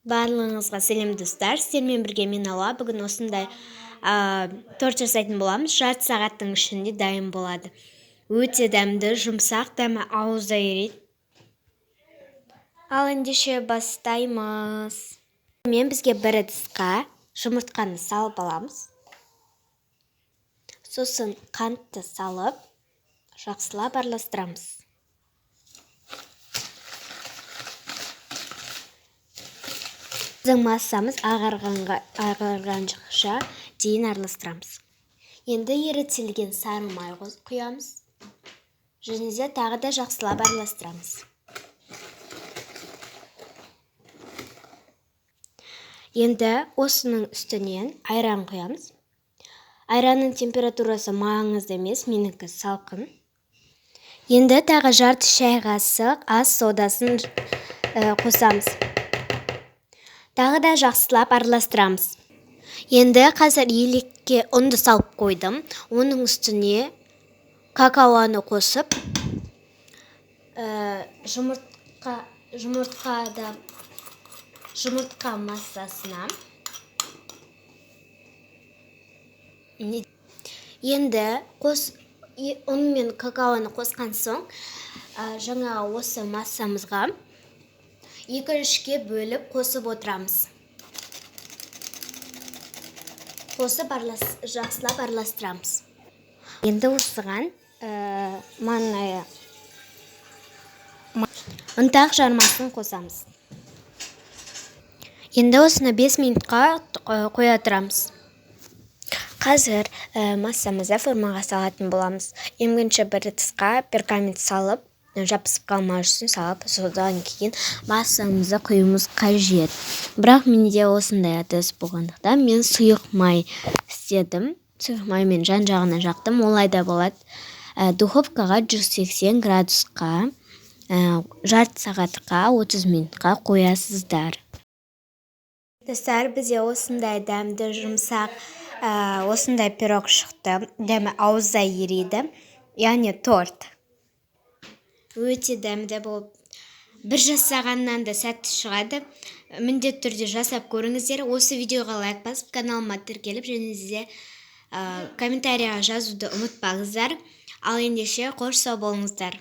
Барлығыңызға сәлем достар, сіздермен бірге мен Алла. Бүгін осындай торт жасайтын боламыз. Жарты сағаттың ішінде дайын болады. Өте дәмді, жұмсақ дәмі ауызда ерейді. Ал ендеше бастаймыз. Бізге бір ыдысқа жұмыртқаны салып аламыз. Сосын қантты салып, жақсылап араластырамыз. Біздің массамыз ағарғанша дейін араластырамыз. Енді ерітілген сары май құямыз. Және де тағы да жақсылап араластырамыз. Енді осының үстінен айран құямыз. Айранның температурасы маңызды емес, менікі салқын. Енді тағы жарты шай қасық ас содасын қосамыз. Тағы да жақсылап араластырамыз. Енді қазір елекке ұнды салып қойдым. Оның үстіне какаоны қосып, жұмыртқа массасына. Енді ұн мен какаоны қосқан соң, жаңа осы массамызға 2-3-ке бөліп қосып отырамыз. Қосып жақсылап араластырамыз. Енді осыған ұнтақ жармасын қосамыз. Енді осыны 5 минутқа қоя тұрамыз. Қазір массамызды формаға салатын боламыз. Ең бір ыдысқа пергамент салып, жабысып қалмау үшін салып, содан кейін массамызды құюымыз қажет. Бірақ менде осындай ыдыс болғандықтан мен сұйық май істедім. Сұйық маймен жан-жағына жақтым, олай да болады. Духовкаға 180 градусқа жарты сағатқа 30 минутқа қоясыздар. Достар, бізде осындай дәмді, жұмсақ, осындай пирог шықты. Дәмі ауызда ерейді, яғни торт. Өте дәмді болып, бір жасағаннан да сәтті шығады. Міндетті түрде жасап көріңіздер. Осы видеоға лайк басып, каналыма тіркеліп, және де комментарияға жазуды ұмытпаңыздар. Ал ендеше қош сау болыңыздар.